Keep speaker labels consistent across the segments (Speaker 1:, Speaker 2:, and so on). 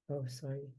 Speaker 1: Oh, sorry.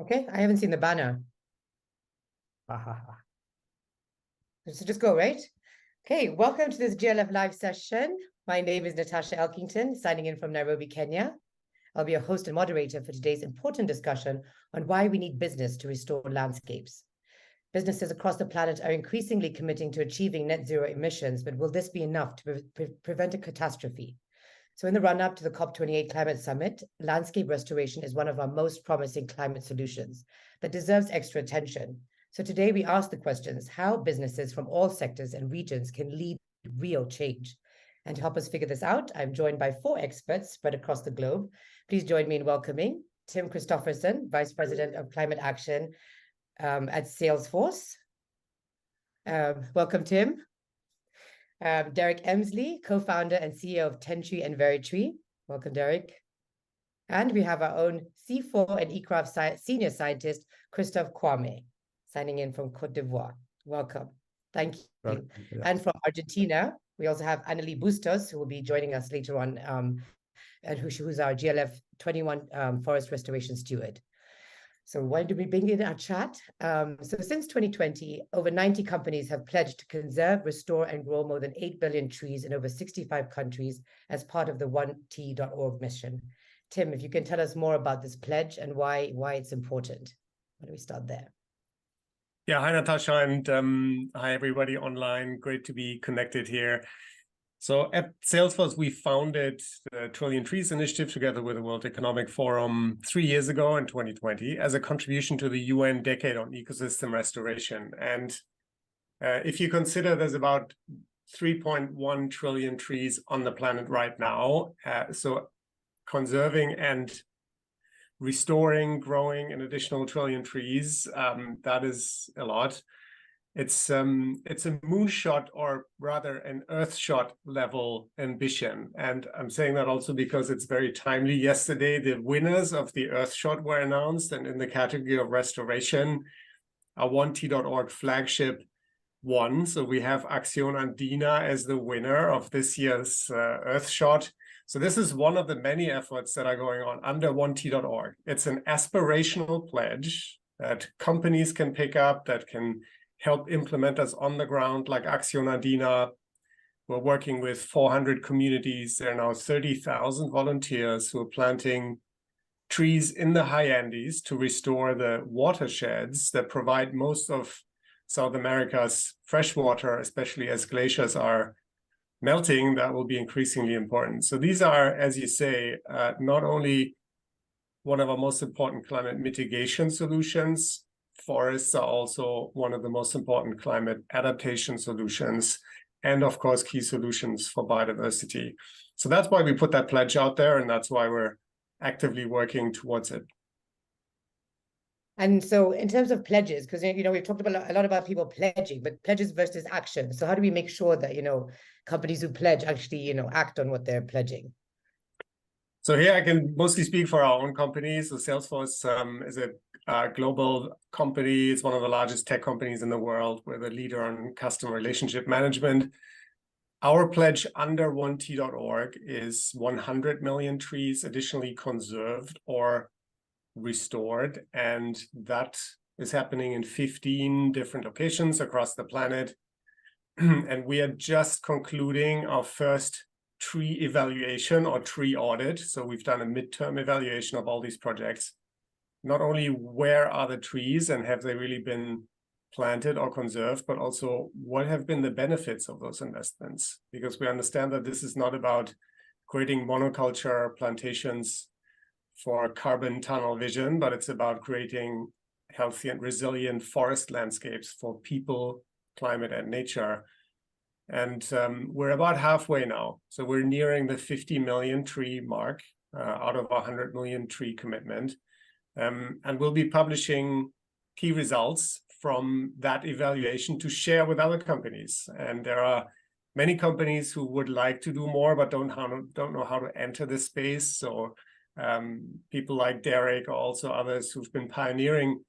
Speaker 1: Okay, I haven't seen the banner. So just go, right? Okay, welcome to this GLF live session. My name is Natasha Elkington, signing in from Nairobi, Kenya. I'll be your host and moderator for today's important discussion on why we need business to restore landscapes. Businesses across the planet are increasingly committing to achieving net zero emissions, but will this be enough to prevent a catastrophe? So in the run-up to the COP28 Climate Summit, landscape restoration is one of our most promising climate solutions that deserves extra attention. So today we ask the questions, how businesses from all sectors and regions can lead real change. And to help us figure this out, I'm joined by 4 experts spread across the globe. Please join me in welcoming Tim Christophersen, Vice President of Climate Action at Salesforce. Welcome, Tim. Derrick Emsley, co-founder and CEO of Tentree and Veritree. Welcome, Derrick. And we have our own CIFOR-ICRAF senior scientist, Christophe Kouame, signing in from Côte d'Ivoire. Welcome. Thank you. Yeah. And from Argentina, we also have Analí Bustos, who will be joining us later on, and who's our GLF 21 Forest Restoration Steward. So why do we begin our chat? So since 2020, over 90 companies have pledged to conserve, restore, and grow more than 8 billion trees in over 65 countries as part of the 1T.org mission. Tim, if you can tell us more about this pledge and why it's important. Why don't we start there?
Speaker 2: Yeah, hi, Natasha, and hi, everybody online. Great to be connected here. So at Salesforce, we founded the Trillion Trees Initiative together with the World Economic Forum 3 years ago in 2020 as a contribution to the UN Decade on Ecosystem Restoration. And if you consider there's about 3.1 trillion trees on the planet right now, so conserving and restoring, growing an additional trillion trees, that is a lot. It's a moonshot, or rather an earthshot level ambition. And I'm saying that also because it's very timely. Yesterday, the winners of the earthshot were announced, and in the category of restoration, our 1T.org flagship won. So we have Acción Andina as the winner of this year's earthshot. So this is one of the many efforts that are going on under 1T.org. It's an aspirational pledge that companies can pick up, that can help implement us on the ground, like Acción Andina. We're working with 400 communities. There are now 30,000 volunteers who are planting trees in the high Andes to restore the watersheds that provide most of South America's fresh water, especially as glaciers are melting. That will be increasingly important. So these are, as you say, not only one of our most important climate mitigation solutions, forests are also one of the most important climate adaptation solutions, and of course, key solutions for biodiversity. So that's why we put that pledge out there, and that's why we're actively working towards it.
Speaker 1: And so in terms of pledges, because, we've talked about a lot about people pledging, but pledges versus action. So how do we make sure that, companies who pledge actually, act on what they're pledging?
Speaker 2: So here I can mostly speak for our own company. So Salesforce is a global company. It's one of the largest tech companies in the world. We're the leader on customer relationship management. Our pledge under 1T.org is 100 million trees additionally conserved or restored. And that is happening in 15 different locations across the planet. And we are just concluding our first tree evaluation or tree audit. So we've done a midterm evaluation of all these projects. Not only where are the trees and have they really been planted or conserved, but also what have been the benefits of those investments? Because we understand that this is not about creating monoculture plantations for carbon tunnel vision, but it's about creating healthy and resilient forest landscapes for people, climate, and nature. And we're about halfway now. So we're nearing the 50 million tree mark out of a 100 million tree commitment. And we'll be publishing key results from that evaluation to share with other companies. And there are many companies who would like to do more, but don't know how to enter this space. So people like Derrick, or also others who've been pioneering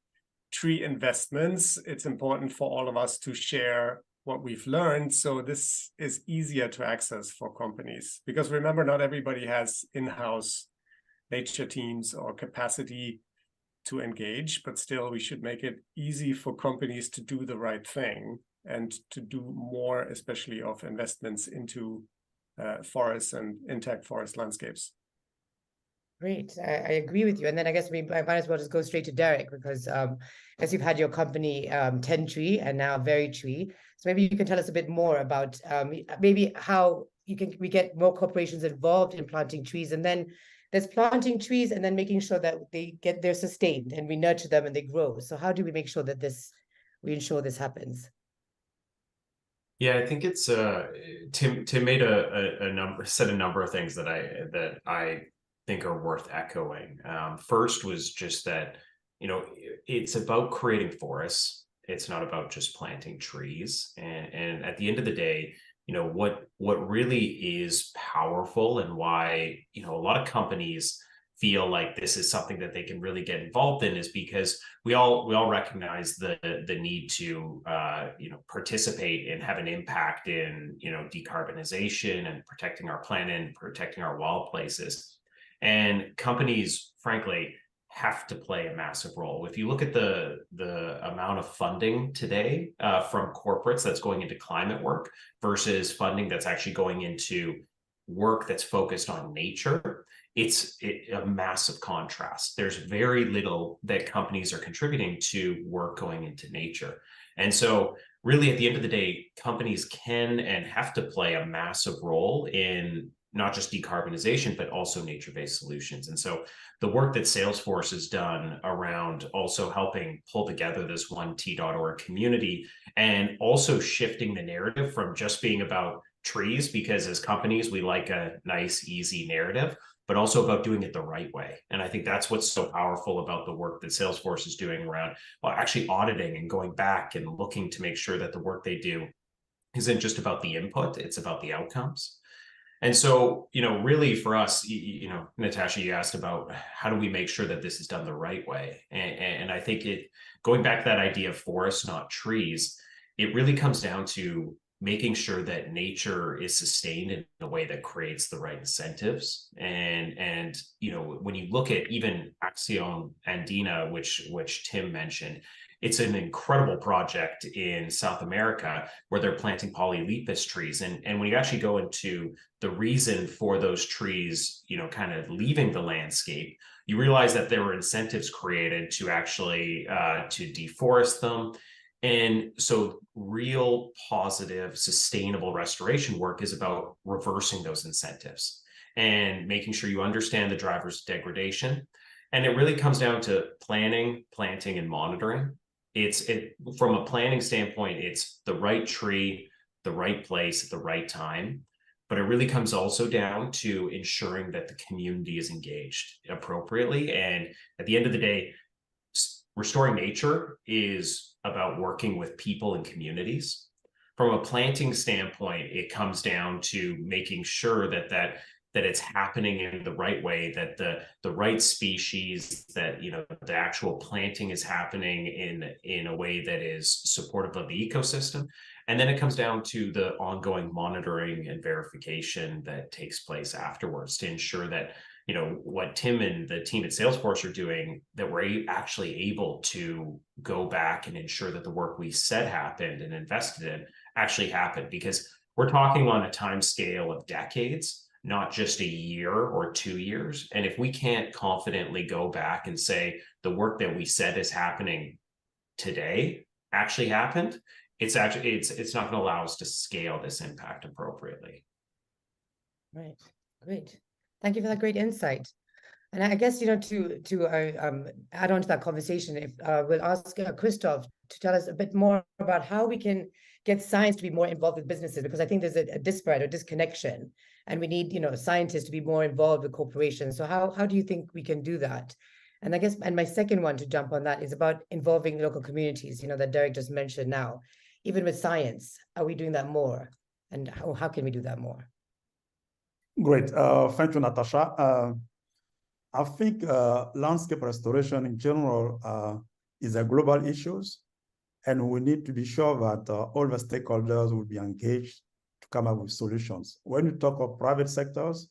Speaker 2: tree investments, it's important for all of us to share what we've learned, so this is easier to access for companies. Because remember, not everybody has in-house nature teams or capacity to engage, but still we should make it easy for companies to do the right thing and to do more, especially of investments into forests and intact forest landscapes.
Speaker 1: Great, I agree with you. And then I guess I might as well just go straight to Derrick, because as you've had your company Tentree and now Veritree, so maybe you can tell us a bit more about maybe how we get more corporations involved in planting trees, and then there's planting trees and then making sure that they're sustained and we nurture them and they grow. So how do we make sure that we ensure this happens?
Speaker 3: Yeah, I think it's Tim made said a number of things that I think are worth echoing. First was just that, it's about creating forests. It's not about just planting trees. And at the end of the day, what really is powerful, and why, a lot of companies feel like this is something that they can really get involved in, is because we all recognize the need to participate and have an impact in decarbonization and protecting our planet and protecting our wild places. And companies, frankly, have to play a massive role. If you look at the amount of funding today from corporates that's going into climate work versus funding that's actually going into work that's focused on nature, it's a massive contrast. There's very little that companies are contributing to work going into nature. And so really, at the end of the day, companies can and have to play a massive role in not just decarbonization, but also nature-based solutions. And so the work that Salesforce has done around also helping pull together this 1T.org community, and also shifting the narrative from just being about trees, because as companies, we like a nice, easy narrative, but also about doing it the right way. And I think that's what's so powerful about the work that Salesforce is doing around, well, actually auditing and going back and looking to make sure that the work they do isn't just about the input, it's about the outcomes. And so, really for us, Natasha, you asked about how do we make sure that this is done the right way? And I think going back to that idea of forests, not trees, it really comes down to making sure that nature is sustained in a way that creates the right incentives. And when you look at even Acción Andina, which Tim mentioned, it's an incredible project in South America where they're planting polylepis trees. And when you actually go into the reason for those trees, kind of leaving the landscape, you realize that there were incentives created to actually to deforest them. And so real positive, sustainable restoration work is about reversing those incentives and making sure you understand the drivers of degradation. And it really comes down to planning, planting, and monitoring. From a planning standpoint, it's the right tree, the right place at the right time. But it really comes also down to ensuring that the community is engaged appropriately. And at the end of the day, restoring nature is about working with people and communities. From a planting standpoint, it comes down to making sure that it's happening in the right way, that the right species, that the actual planting is happening in a way that is supportive of the ecosystem. And then it comes down to the ongoing monitoring and verification that takes place afterwards to ensure that what Tim and the team at Salesforce are doing, that we're actually able to go back and ensure that the work we said happened and invested in actually happened, because we're talking on a time scale of decades, not just a year or 2 years. And if we can't confidently go back and say the work that we said is happening today actually happened, it's not going to allow us to scale this impact appropriately.
Speaker 1: Right. Great. Thank you for that great insight. And I guess, to add on to that conversation, if we'll ask Christophe to tell us a bit more about how we can get science to be more involved with businesses, because I think there's a disparate or disconnection, and we need, scientists to be more involved with corporations. So how do you think we can do that? And I guess, and my second one to jump on that is about involving local communities, that Derrick just mentioned now. Even with science, are we doing that more? And how can we do that more?
Speaker 4: Great. Thank you, Natasha. I think landscape restoration in general is a global issue, and we need to be sure that all the stakeholders will be engaged to come up with solutions. When you talk of private sectors,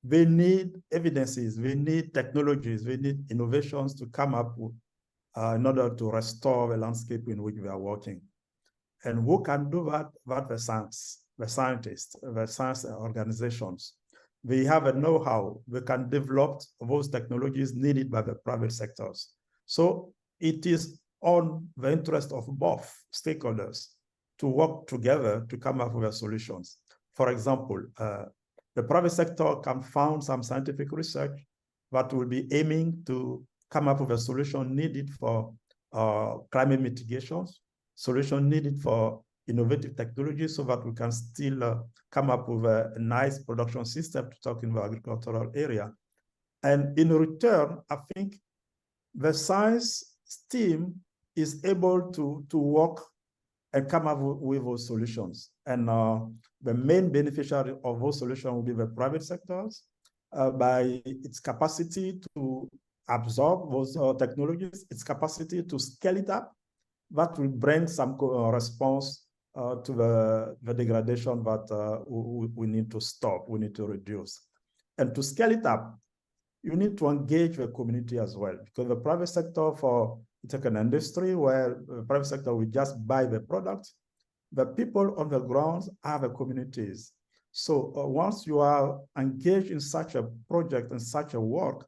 Speaker 4: they need evidences, they need technologies, they need innovations to come up with, in order to restore the landscape in which we are working. And who can do that? That the scientists, the science organizations. They have a know-how. They can develop those technologies needed by the private sectors. So it is on the interest of both stakeholders to work together to come up with the solutions. For example, the private sector can fund some scientific research that will be aiming to come up with a solution needed for climate mitigations, solution needed for innovative technologies, so that we can still come up with a nice production system to talk in the agricultural area. And in return, I think the science team is able to work and come up with those solutions. And the main beneficiary of those solutions will be the private sectors by its capacity to absorb those technologies, its capacity to scale it up. That will bring some response to the degradation that we need to stop, we need to reduce. And to scale it up, you need to engage the community as well, because the private sector, for it's like an industry where the private sector will just buy the product. The people on the ground are the communities. So once you are engaged in such a project and such a work,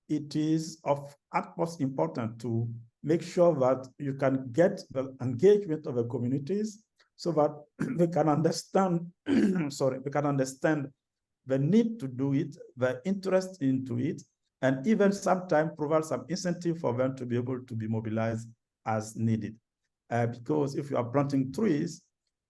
Speaker 4: it is of utmost importance to make sure that you can get the engagement of the communities so that they can understand, they can understand the need to do it, the interest into it, and even sometimes provide some incentive for them to be able to be mobilized as needed. Because if you are planting trees,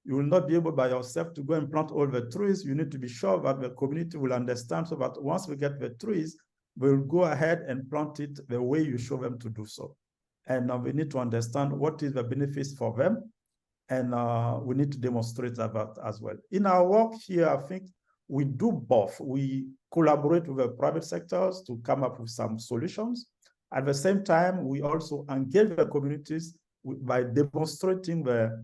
Speaker 4: you will not be able by yourself to go and plant all the trees. You need to be sure that the community will understand, so that once we get the trees, we'll go ahead and plant it the way you show them to do so. And we need to understand what is the benefits for them. And we need to demonstrate that as well. In our work here, I think we do both. We collaborate with the private sectors to come up with some solutions. At the same time, we also engage the communities by demonstrating the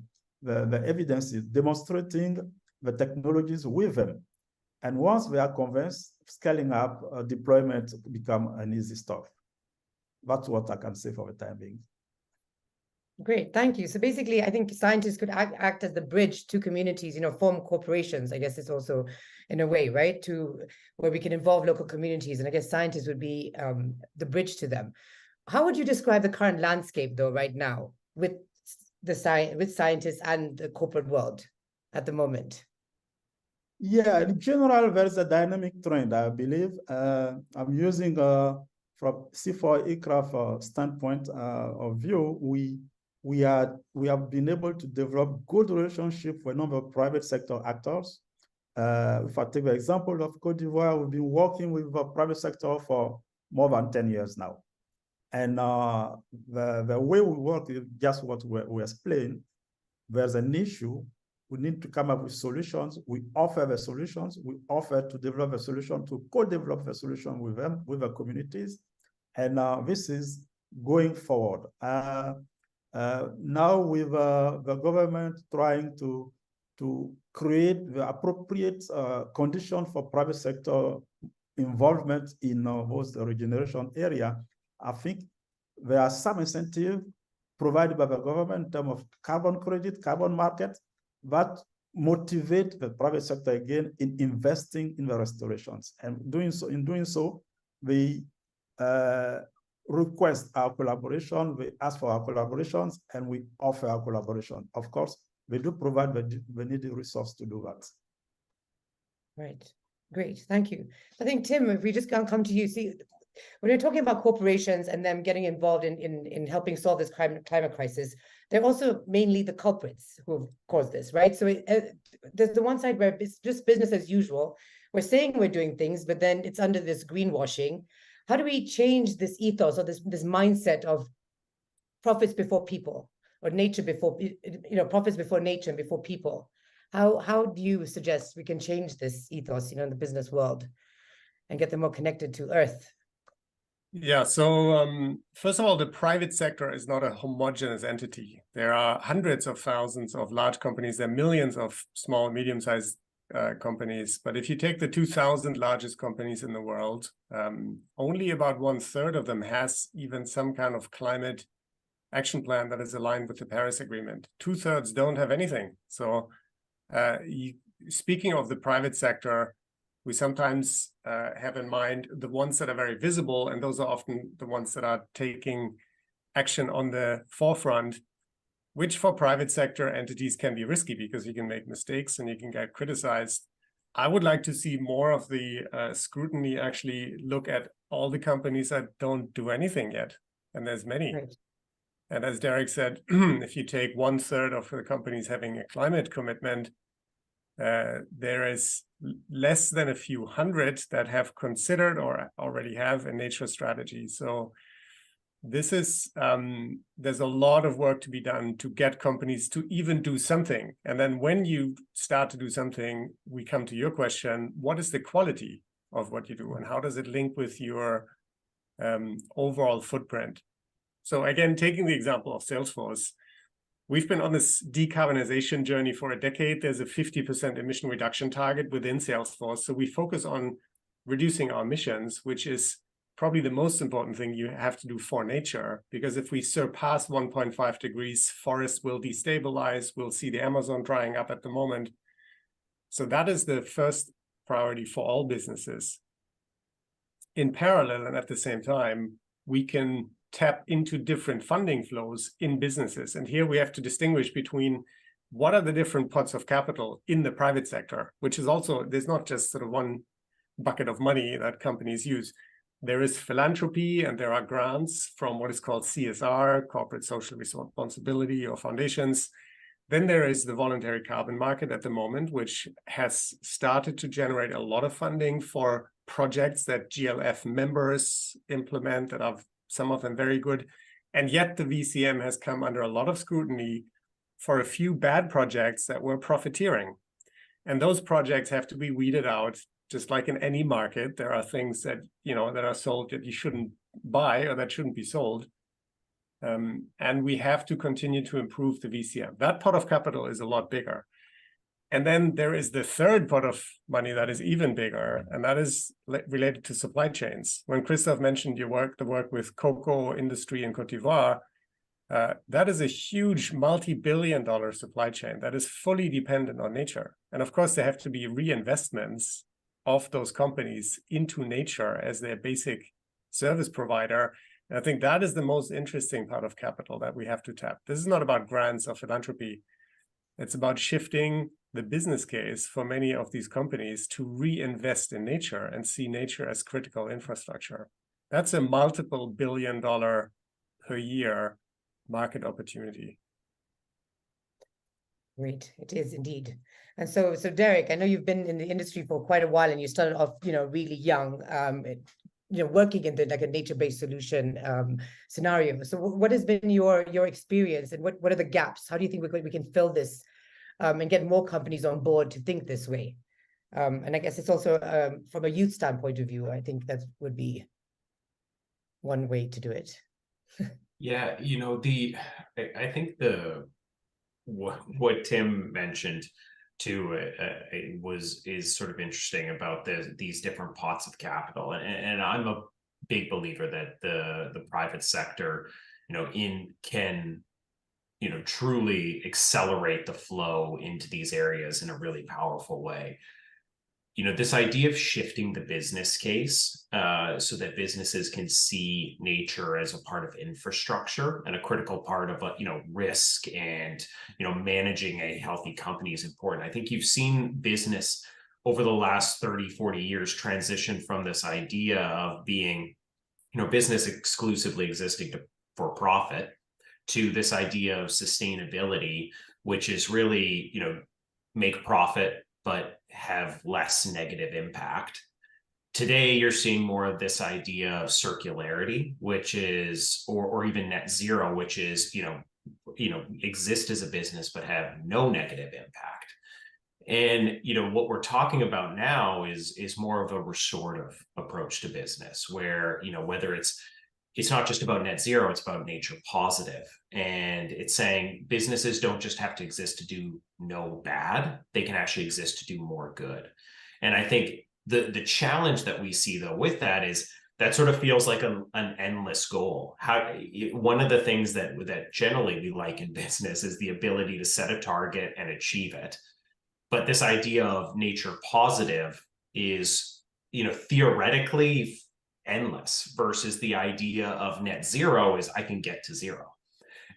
Speaker 4: evidences, demonstrating the technologies with them. And once they are convinced, scaling up deployment become an easy stuff. That's what I can say for the time being.
Speaker 1: Great, thank you. So basically, I think scientists could act as the bridge to communities, form corporations. I guess it's also in a way, right, to where we can involve local communities. And I guess scientists would be the bridge to them. How would you describe the current landscape, though, right now, with scientists and the corporate world at the moment?
Speaker 4: Yeah, in general, there's a dynamic trend, I believe. I'm using from CIFOR-ICRAF standpoint of view, we have been able to develop good relationship with a number of private sector actors. If I take the example of Côte d'Ivoire, we've been working with the private sector for more than 10 years now. And the way we work is just what we explained. There's an issue. We need to come up with solutions. We offer the solutions. We offer to develop a solution, to co-develop the solution with them, with the communities. And this is going forward. Now with the government trying to create the appropriate condition for private sector involvement in those regeneration area, I think there are some incentive provided by the government in terms of carbon credit, carbon market, that motivate the private sector again in investing in the restorations. And in doing so, they request our collaboration, we ask for our collaborations, and we offer our collaboration. Of course, we do provide the needed resource to do that.
Speaker 1: Right. Great. Thank you. I think, Tim, if we just come to you, see, when we're talking about corporations and them getting involved in helping solve this climate crisis, they're also mainly the culprits who have caused this, right? So there's the one side where it's just business as usual. We're saying we're doing things, but then it's under this greenwashing. How do we change this ethos or this mindset of profits before people, or nature before, profits before nature and before people? How do you suggest we can change this ethos, in the business world and get them more connected to Earth?
Speaker 2: Yeah, so first of all, the private sector is not a homogeneous entity. There are hundreds of thousands of large companies. There are millions of small, medium-sized companies. But if you take the 2,000 largest companies in the world, only about 1/3 of them has even some kind of climate action plan that is aligned with the Paris Agreement. 2/3 don't have anything. So speaking of the private sector, we sometimes have in mind the ones that are very visible, and those are often the ones that are taking action on the forefront, which for private sector entities can be risky because you can make mistakes and you can get criticized. I would like to see more of the scrutiny actually look at all the companies that don't do anything yet, and there's many. Right. And as Derrick said, if you take 1/3 of the companies having a climate commitment, there is less than a few hundred that have considered or already have a nature strategy. So this is, there's a lot of work to be done to get companies to even do something. And then when you start to do something, we come to your question, what is the quality of what you do and how does it link with your overall footprint? So again, taking the example of Salesforce, we've been on this decarbonization journey for a decade. There's a 50% emission reduction target within Salesforce. So we focus on reducing our emissions, which is probably the most important thing you have to do for nature. Because if we surpass 1.5 degrees, forests will destabilize. We'll see the Amazon drying up at the moment. So that is the first priority for all businesses. In parallel and at the same time, we can tap into different funding flows in businesses. And here we have to distinguish between what are the different pots of capital in the private sector, which is also, there's not just sort of one bucket of money that companies use. There is philanthropy and there are grants from what is called CSR, corporate social responsibility, or foundations. Then there is the voluntary carbon market at the moment, which has started to generate a lot of funding for projects that GLF members implement that are some of them very good. And yet the VCM has come under a lot of scrutiny for a few bad projects that were profiteering. And those projects have to be weeded out, just like in any market. There are things that, that are sold that you shouldn't buy or that shouldn't be sold. And we have to continue to improve the VCM. That pot of capital is a lot bigger. And then there is the third pot of money that is even bigger, and that is related to supply chains. When Christophe mentioned the work with cocoa industry in Côte d'Ivoire, that is a huge multi-billion-dollar supply chain that is fully dependent on nature. And of course, there have to be reinvestments of those companies into nature as their basic service provider. And I think that is the most interesting part of capital that we have to tap. This is not about grants or philanthropy. It's about shifting the business case for many of these companies to reinvest in nature and see nature as critical infrastructure. That's a multiple billion-dollar per year market opportunity.
Speaker 1: Great, it is indeed. And so Derrick, I know you've been in the industry for quite a while, and you started off, really young, working in a nature-based solution scenario. So what has been your experience, and what are the gaps? How do you think we can fill this and get more companies on board to think this way? And I guess it's also from a youth standpoint of view, I think that would be one way to do it.
Speaker 3: Yeah, I think what Tim mentioned too is sort of interesting about these different pots of capital, and I'm a big believer that the private sector, can truly accelerate the flow into these areas in a really powerful way. this idea of shifting the business case so that businesses can see nature as a part of infrastructure and a critical part of risk and managing a healthy company is important. I think you've seen business over the last 30, 40 years transition from this idea of being business exclusively existing for profit to this idea of sustainability, which is really make profit but have less negative impact. Today, you're seeing more of this idea of circularity, which is, or even net zero, which is, exist as a business, but have no negative impact. And, what we're talking about now is more of a restorative approach to business where, whether it's not just about net zero, it's about nature positive. And it's saying businesses don't just have to exist to do no bad, they can actually exist to do more good. And I think the challenge that we see though with that is that sort of feels like an endless goal. One of the things that generally we like in business is the ability to set a target and achieve it. But this idea of nature positive is, theoretically endless versus the idea of net zero is I can get to zero.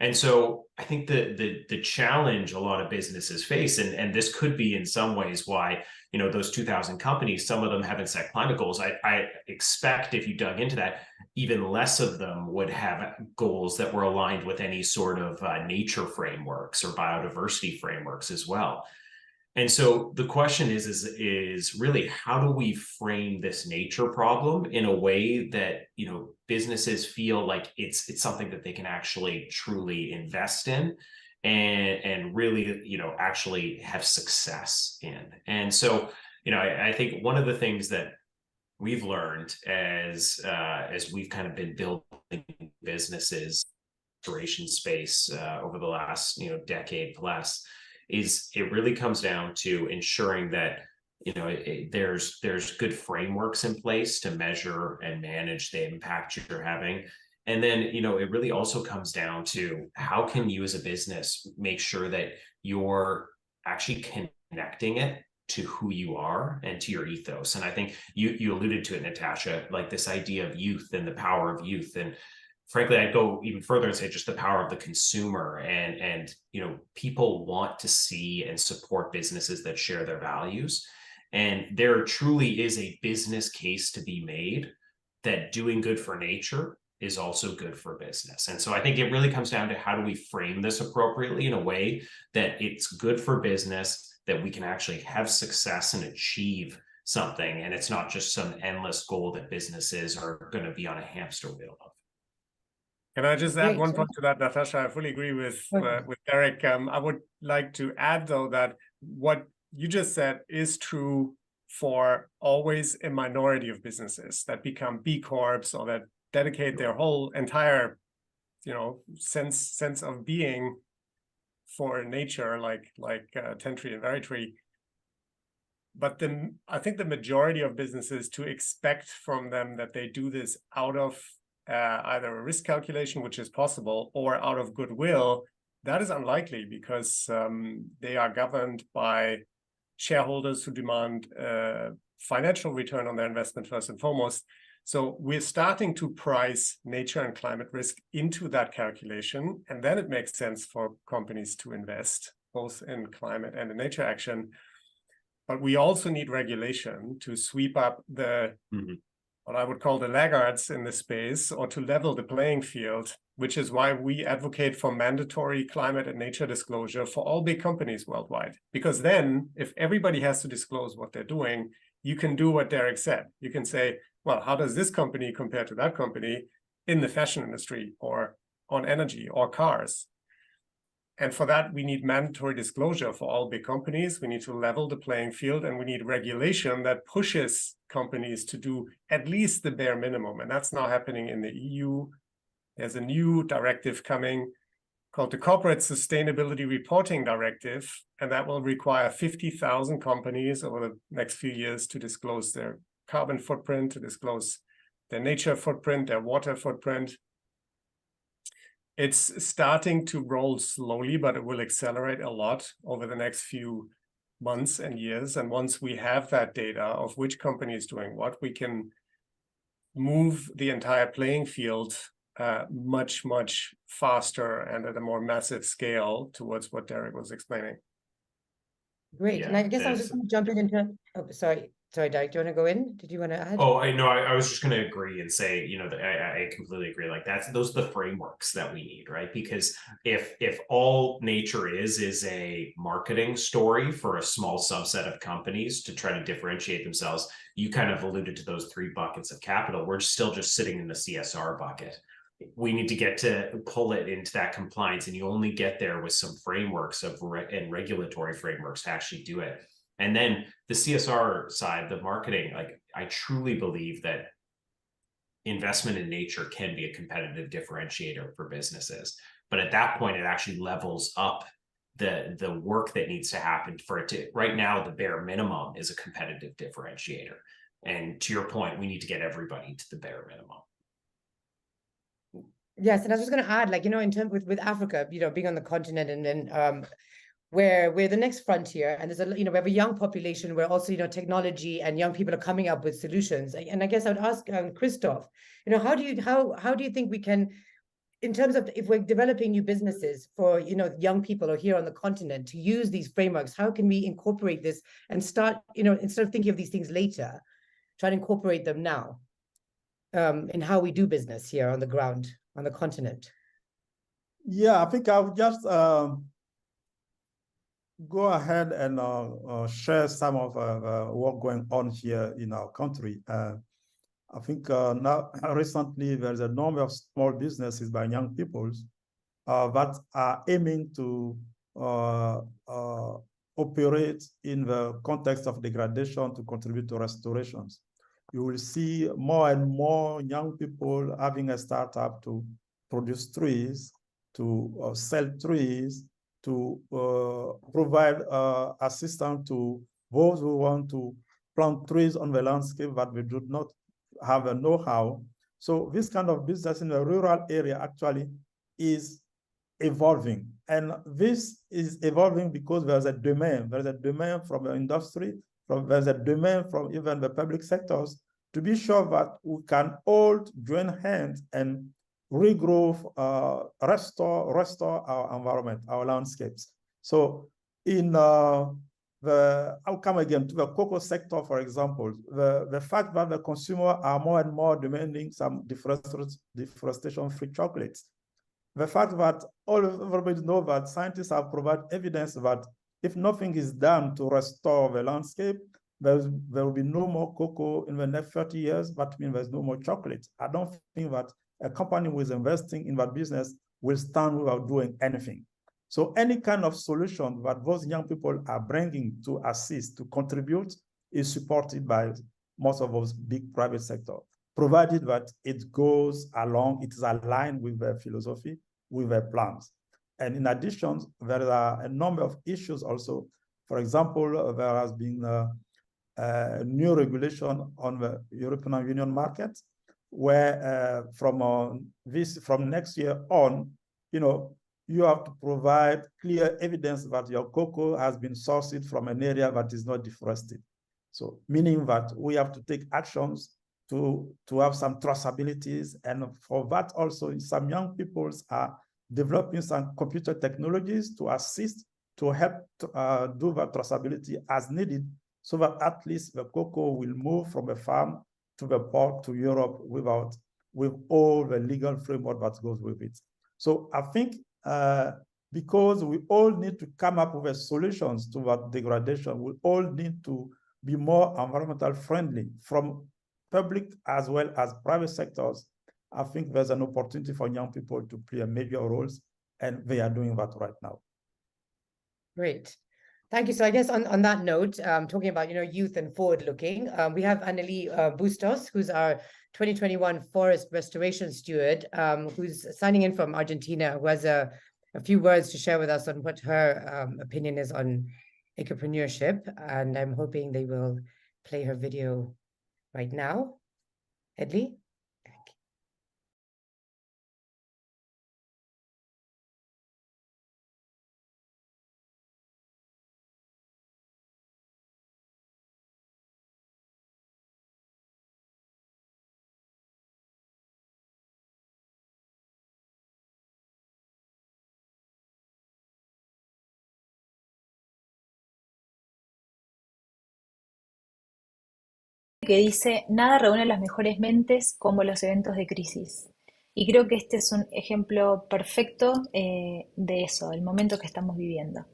Speaker 3: And so I think the challenge a lot of businesses face, and this could be in some ways why, those 2,000 companies, some of them haven't set climate goals. I expect if you dug into that, even less of them would have goals that were aligned with any sort of nature frameworks or biodiversity frameworks as well. And so the question is really how do we frame this nature problem in a way that businesses feel like it's something that they can actually truly invest in and really actually have success in. And so I think one of the things that we've learned as we've kind of been building businesses restoration space over the last decade plus is it really comes down to ensuring that there's good frameworks in place to measure and manage the impact you're having. And then it really also comes down to how can you as a business make sure that you're actually connecting it to who you are and to your ethos. And I think you alluded to it, Natasha, like this idea of youth and the power of youth. And frankly, I'd go even further and say just the power of the consumer and people want to see and support businesses that share their values. And there truly is a business case to be made that doing good for nature is also good for business. And so I think it really comes down to how do we frame this appropriately in a way that it's good for business, that we can actually have success and achieve something. And it's not just some endless goal that businesses are going to be on a hamster wheel of.
Speaker 2: Can I just add one point to that, Natasha? I fully agree with Derrick. I would like to add, though, that what you just said is true for always a minority of businesses that become B Corps or that dedicate their whole entire, sense of being for nature, like Tentree and Veritree. But I think the majority of businesses to expect from them that they do this out of either a risk calculation, which is possible, or out of goodwill, that is unlikely because they are governed by shareholders who demand financial return on their investment first and foremost. So we're starting to price nature and climate risk into that calculation, and then it makes sense for companies to invest both in climate and in nature action. But we also need regulation to sweep up the what I would call the laggards in the space, or to level the playing field, which is why we advocate for mandatory climate and nature disclosure for all big companies worldwide. Because then, if everybody has to disclose what they're doing, you can do what Derrick said. You can say, well, how does this company compare to that company in the fashion industry or on energy or cars? And for that, we need mandatory disclosure for all big companies. We need to level the playing field, and we need regulation that pushes companies to do at least the bare minimum. And that's now happening in the EU. There's a new directive coming called the Corporate Sustainability Reporting Directive, and that will require 50,000 companies over the next few years to disclose their carbon footprint, to disclose their nature footprint, their water footprint. It's starting to roll slowly, but it will accelerate a lot over the next few months and years. And once we have that data of which company is doing what, we can move the entire playing field much, much faster and at a more massive scale towards what Derrick was explaining.
Speaker 1: Great.
Speaker 3: Yeah,
Speaker 1: And I guess I was just going to jump into, oh, sorry, Derrick, do you want to go in? Did you want to add?
Speaker 3: Oh, I know. I was just going to agree and say, you know, that I completely agree. Like those are the frameworks that we need, right? Because if all nature is a marketing story for a small subset of companies to try to differentiate themselves, you kind of alluded to those 3 buckets of capital. We're still just sitting in the CSR bucket. We need to get to pull it into that compliance, and you only get there with some frameworks and regulatory frameworks to actually do it. And then the CSR side, the marketing, like I truly believe that investment in nature can be a competitive differentiator for businesses. But at that point, it actually levels up the work that needs to happen for it to, right now, the bare minimum is a competitive differentiator. And to your point, we need to get everybody to the bare minimum.
Speaker 1: Yes, and I was just going to add, like, you know, in terms with Africa, you know, being on the continent, and then where we're the next frontier, and there's a, you know, we have a young population where also, you know, technology and young people are coming up with solutions. And I guess I would ask Christophe, you know, how do you think we can, in terms of if we're developing new businesses for, you know, young people or here on the continent to use these frameworks, how can we incorporate this and start, you know, instead of thinking of these things later, try to incorporate them now in how we do business here on the ground, on the continent?
Speaker 4: Yeah, I think I'll just go ahead and share some of what going on here in our country. I think now recently there's a number of small businesses by young people that are aiming to operate in the context of degradation to contribute to restorations. You will see more and more young people having a startup to produce trees, to sell trees, to provide assistance to those who want to plant trees on the landscape but we do not have a know-how. So this kind of business in the rural area actually is evolving. And this is evolving because there's a demand. There's a demand from the industry, there's a demand from even the public sectors to be sure that we can all join hands and regrow, restore our environment, our landscapes. So in I'll come again to the cocoa sector, for example, the fact that the consumer are more and more demanding some deforestation-free chocolates. The fact that everybody knows that scientists have provided evidence that if nothing is done to restore the landscape, there will be no more cocoa in the next 30 years, but means there's no more chocolate. I don't think that a company who is investing in that business will stand without doing anything. So any kind of solution that those young people are bringing to assist, to contribute, is supported by most of those big private sector, provided that it goes along, it is aligned with their philosophy, with their plans. And in addition, there are a number of issues also. For example, there has been a new regulation on the European Union market, where from next year on, you know, you have to provide clear evidence that your cocoa has been sourced from an area that is not deforested. So meaning that we have to take actions to have some traceabilities. And for that also, some young people are developing some computer technologies to assist, to help do that traceability as needed, so that at least the cocoa will move from a farm to the port to Europe with all the legal framework that goes with it. So I think because we all need to come up with solutions to that degradation, we all need to be more environmental friendly from public as well as private sectors. I think there's an opportunity for young people to play a major roles, and they are doing that right now.
Speaker 1: Great. Thank you. So I guess on that note, talking about, you know, youth and forward looking, we have Analí Bustos, who's our 2021 Forest Restoration Steward, who's signing in from Argentina, who has a few words to share with us on what her opinion is on ecopreneurship. And I'm hoping they will play her video right now. Edley?
Speaker 5: que dice, nada reúne las mejores mentes como los eventos de crisis. Y creo que este es un ejemplo perfecto de eso, el momento que estamos viviendo.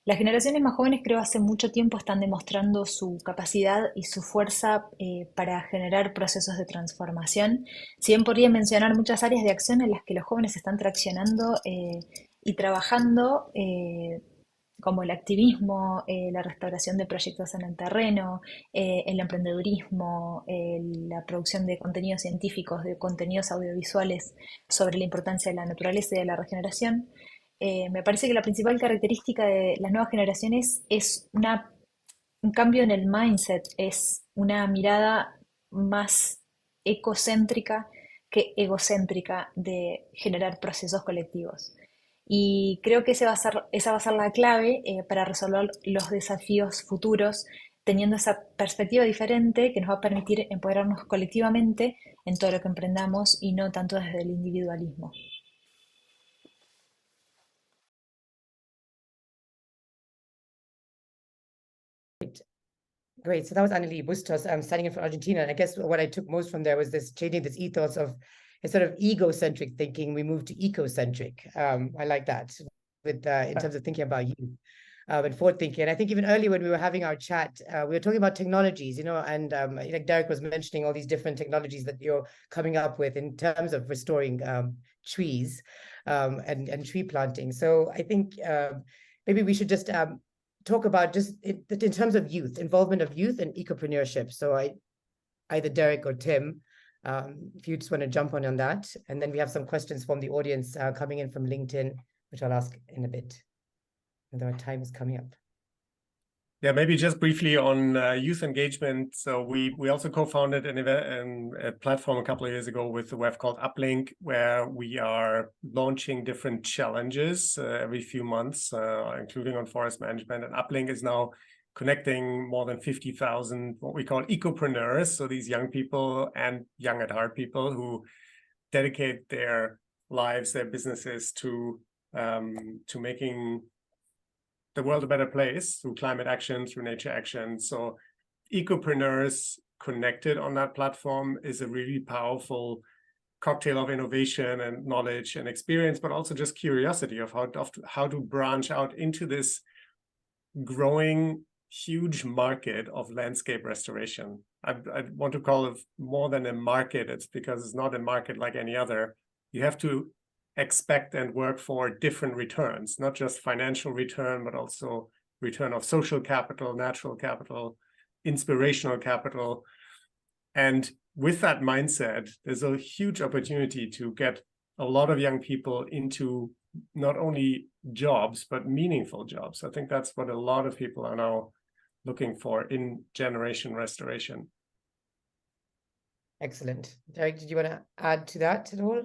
Speaker 5: Las generaciones más jóvenes creo hace mucho tiempo están demostrando su capacidad y su fuerza para generar procesos de transformación. Si bien podría mencionar muchas áreas de acción en las que los jóvenes están traccionando y trabajando, como el activismo, la restauración de proyectos en el terreno, el emprendedurismo, la producción de contenidos científicos, de contenidos audiovisuales sobre la importancia de la naturaleza y de la regeneración. Me parece que la principal característica de las nuevas generaciones es un cambio en el mindset, es una mirada más ecocéntrica que egocéntrica de generar procesos colectivos. Y creo que esa va a ser la clave para resolver los desafíos futuros, teniendo esa perspectiva diferente que nos va a permitir empoderarnos colectivamente en todo lo que emprendamos y no tanto desde el individualismo.
Speaker 1: Great. So that was Analí Bustos, standing in for Argentina. And I guess what I took most from there was this changing this ethos of instead of egocentric thinking, we moved to ecocentric. I like that with in terms of thinking about you and forward thinking. And I think even earlier when we were having our chat, we were talking about technologies, and like Derrick was mentioning all these different technologies that you're coming up with in terms of restoring trees and tree planting. So I think maybe we should just talk about just in terms of youth, involvement of youth and ecopreneurship. So either Derrick or Tim, if you just want to jump on that. And then we have some questions from the audience coming in from LinkedIn, which I'll ask in a bit. And our time is coming up.
Speaker 2: Yeah, maybe just briefly on youth engagement. So we also co-founded a platform a couple of years ago with the web called Uplink, where we are launching different challenges every few months, including on forest management. And Uplink is now connecting more than 50,000 what we call Ecopreneurs. So these young people and young at heart people who dedicate their lives, their businesses to making the world a better place through climate action, through nature action. So Ecopreneurs connected on that platform is a really powerful cocktail of innovation and knowledge and experience, but also just curiosity of how to branch out into this growing huge market of landscape restoration. I want to call it more than a market. It's because it's not a market like any other. You have to expect and work for different returns, not just financial return, but also return of social capital, natural capital, inspirational capital. And with that mindset, there's a huge opportunity to get a lot of young people into not only jobs, but meaningful jobs. I think that's what a lot of people are now looking for in generation restoration.
Speaker 1: Excellent. Derrick, did you want to add to that at all?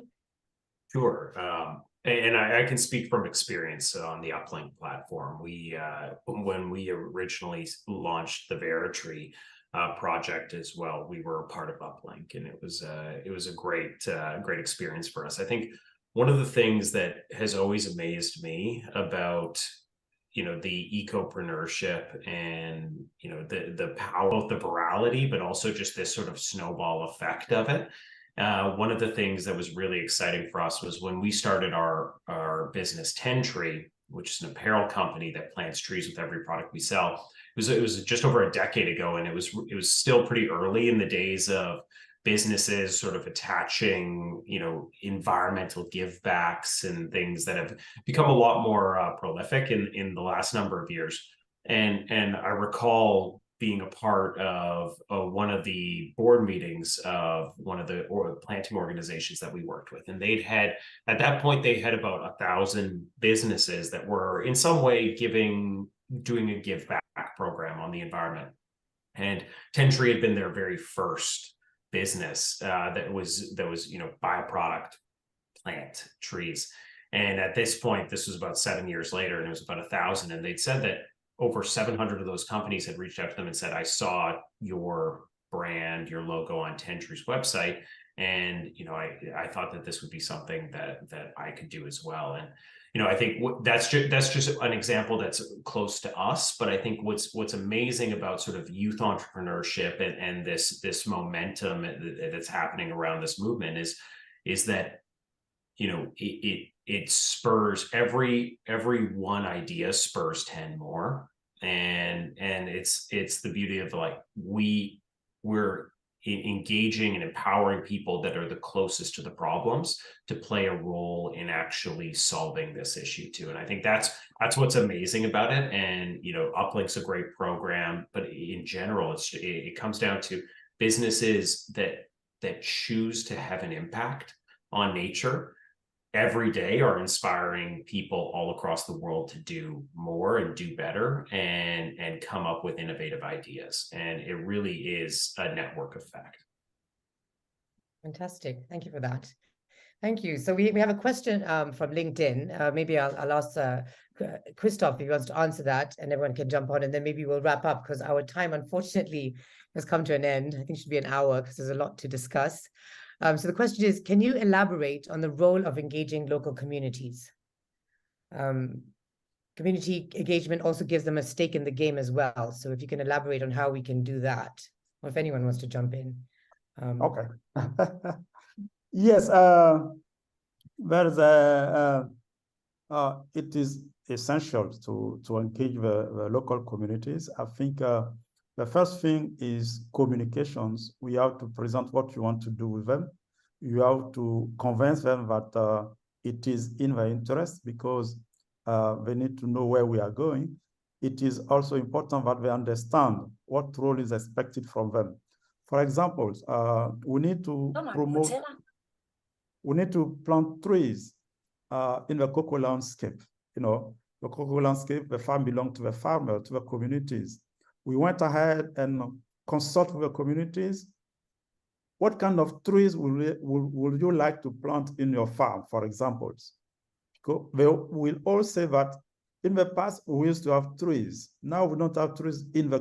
Speaker 3: Sure. And I can speak from experience on the Uplink platform. We when we originally launched the Veritree project as well, we were a part of Uplink, and it was a great experience for us. I think one of the things that has always amazed me about the ecopreneurship and the power, both the virality, but also just this sort of snowball effect of it. One of the things that was really exciting for us was when we started our business Tentree, which is an apparel company that plants trees with every product we sell. It was just over a decade ago, and it was still pretty early in the days of businesses sort of attaching environmental givebacks and things that have become a lot more prolific in the last number of years. And I recall being a part of one of the board meetings of one of the planting organizations that we worked with. And at that point, they had about 1,000 businesses that were in some way doing a give back program on the environment. And Tentree had been their very first business that was bioproduct plant trees. And at this point, this was about 7 years later, and it was about 1,000. And they'd said that over 700 of those companies had reached out to them and said, I saw your brand, your logo on Tentree's website. And, I thought that this would be something that I could do as well. And, I think that's just an example that's close to us. But I think what's amazing about sort of youth entrepreneurship and this momentum that's happening around this movement is that, it spurs every one idea spurs 10 more. And it's the beauty of like, we're engaging and empowering people that are the closest to the problems to play a role in actually solving this issue too. And I think that's what's amazing about it. And, Uplink's a great program, but in general, it comes down to businesses that choose to have an impact on nature every day are inspiring people all across the world to do more and do better and come up with innovative ideas. And it really is a network effect.
Speaker 1: Fantastic. Thank you for that. Thank you. So we have a question from LinkedIn. Maybe I'll ask Christophe if he wants to answer that, and everyone can jump on, and then maybe we'll wrap up because our time, unfortunately, has come to an end. I think it should be an hour because there's a lot to discuss. So the question is, can you elaborate on the role of engaging local communities? Community engagement also gives them a stake in the game as well. So if you can elaborate on how we can do that, or if anyone wants to jump in.
Speaker 4: Okay. Yes, it is essential to engage the local communities. I think the first thing is communications. We have to present what you want to do with them. You have to convince them that it is in their interest because they need to know where we are going. It is also important that they understand what role is expected from them. For example, we need to plant trees in the cocoa landscape. The cocoa landscape, the farm belongs to the farmer, to the communities. We went ahead and consulted with the communities. What kind of trees would you like to plant in your farm, for example? They will all say that in the past, we used to have trees. Now we don't have trees in the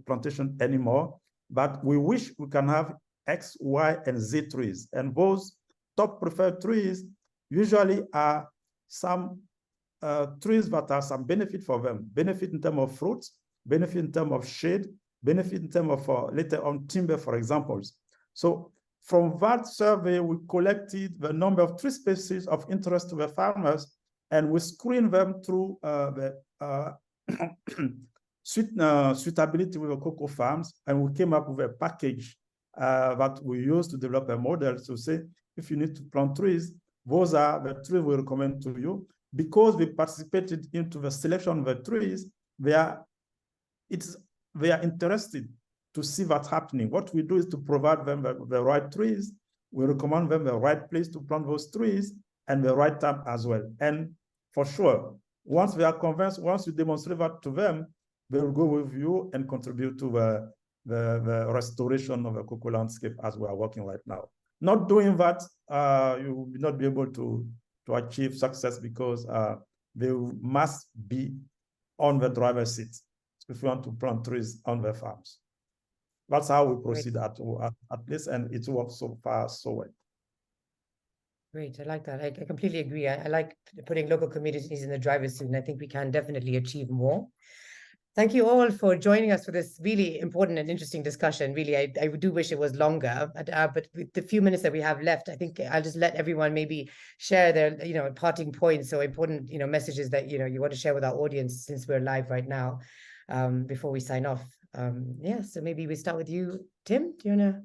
Speaker 4: plantation anymore, but we wish we can have X, Y, and Z trees. And those top preferred trees usually are some trees that have some benefit for them, benefit in terms of fruits, benefit in terms of shade, benefit in terms of later on timber, for example. So from that survey, we collected the number of tree species of interest to the farmers, and we screened them through the suitability with the cocoa farms, and we came up with a package that we used to develop a model to say, if you need to plant trees, those are the trees we recommend to you. Because we participated into the selection of the trees, they are interested to see what's happening. What we do is to provide them the right trees. We recommend them the right place to plant those trees and the right time as well. And for sure, once they are convinced, once you demonstrate that to them, they will go with you and contribute to the restoration of the cocoa landscape as we are working right now. Not doing that, you will not be able to achieve success because they must be on the driver's seat if you want to plant trees on their farms. That's how we proceed at least, and it works so far so well.
Speaker 1: Great, I like that. I completely agree. I like putting local communities in the driver's seat, and I think we can definitely achieve more. Thank you all for joining us for this really important and interesting discussion. Really, I do wish it was longer, but with the few minutes that we have left, I think I'll just let everyone maybe share their, parting points or important, messages that, you want to share with our audience since we're live right now, before we sign off. So maybe we start with you, Tim. Do you want to?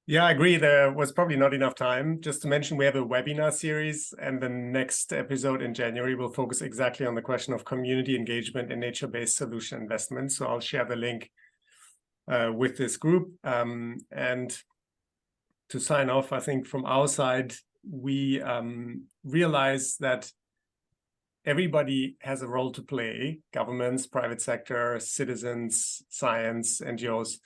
Speaker 2: Yeah, I agree. There was probably not enough time. Just to mention, we have a webinar series, and the next episode in January will focus exactly on the question of community engagement in nature-based solution investment. So I'll share the link with this group. And to sign off, I think from our side, we realize that everybody has a role to play: governments, private sector, citizens, science, NGOs.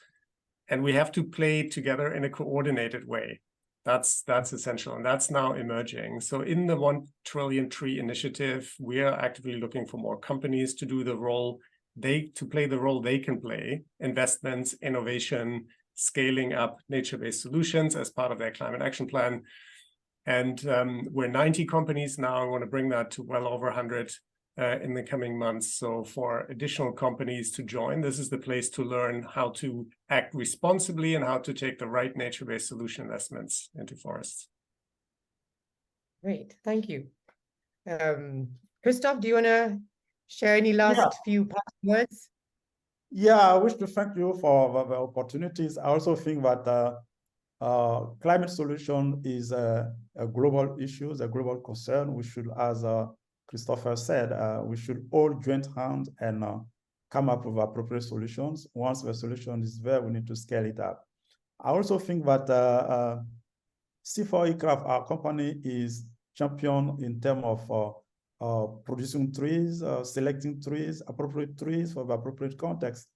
Speaker 2: And we have to play together in a coordinated way. That's essential, and that's now emerging. So in the 1 Trillion Tree Initiative, we are actively looking for more companies to do the role to play the role they can play: investments, innovation, scaling up nature-based solutions as part of their climate action plan. And we're 90 companies now. I want to bring that to well over 100 in the coming months. So for additional companies to join, this is the place to learn how to act responsibly and how to take the right nature-based solution investments into forests.
Speaker 1: Great, thank you. Christophe, do you want to share any last few parting words?
Speaker 4: Yeah, I wish to thank you for the opportunities. I also think that climate solution is a global issue, a global concern. We should, as Christopher said, we should all join hands and come up with appropriate solutions. Once the solution is there, we need to scale it up. I also think that CIFOR-ICRAF, our company, is champion in terms of producing trees, selecting trees, appropriate trees for the appropriate context.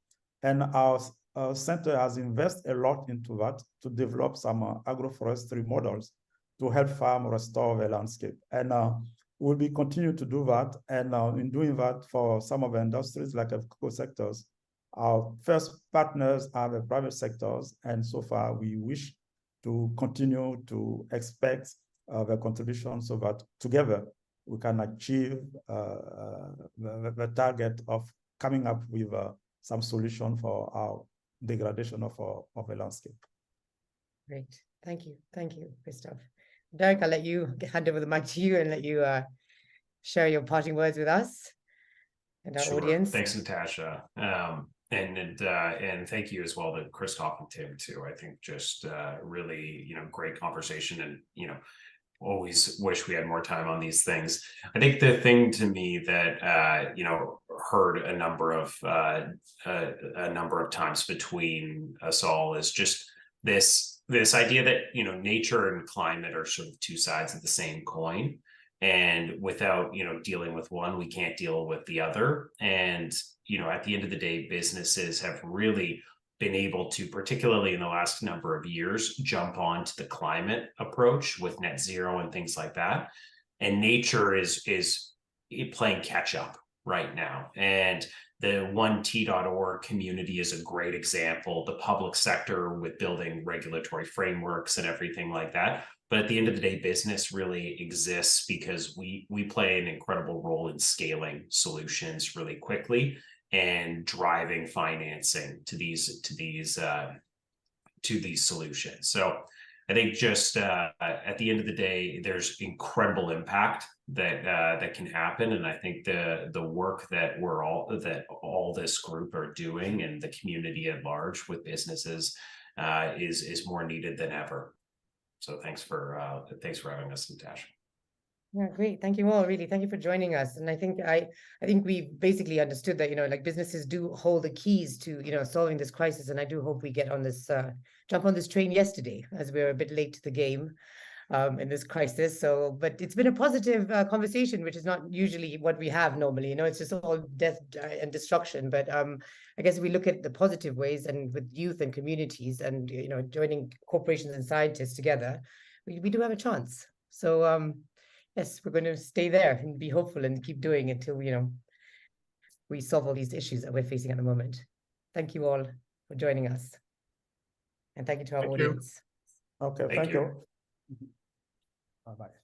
Speaker 4: And our center has invested a lot into that to develop some agroforestry models to help farm restore the landscape. And we'll be continue to do that. And in doing that for some of the industries like the cocoa sectors, our first partners are the private sectors. And so far we wish to continue to expect the contribution so that together we can achieve the target of coming up with some solution for our degradation of the landscape.
Speaker 1: Great, thank you, Christophe. Derrick, I'll let you hand over the mic to you and let you share your parting words with us and our audience.
Speaker 3: Thanks, Natasha. And thank you as well to Christophe and Tim too. I think just really, great conversation, and always wish we had more time on these things. I think the thing to me that heard a number of times between us all is just this idea that nature and climate are sort of two sides of the same coin, and without dealing with one, we can't deal with the other. And at the end of the day, businesses have really been able to, particularly in the last number of years, jump onto the climate approach with net zero and things like that. And nature is playing catch up right now. And the 1T.org community is a great example. The public sector with building regulatory frameworks and everything like that. But at the end of the day, business really exists because we play an incredible role in scaling solutions really quickly and driving financing to these solutions. So I think just at the end of the day, there's incredible impact that can happen, and I think the work that all this group are doing and the community at large with businesses is more needed than ever. So thanks for having us, Natasha.
Speaker 1: Yeah, great. Thank you all. Really, thank you for joining us. And I think we basically understood that businesses do hold the keys to solving this crisis. And I do hope we get on this jump on this train yesterday, as we're a bit late to the game in this crisis. So, but it's been a positive conversation, which is not usually what we have normally. It's just all death and destruction. But I guess we look at the positive ways, and with youth and communities, and joining corporations and scientists together, we do have a chance. So. Yes, we're going to stay there and be hopeful and keep doing it until we solve all these issues that we're facing at the moment. Thank you all for joining us, and thank you to our audience.
Speaker 4: Okay, thank you. Bye-bye.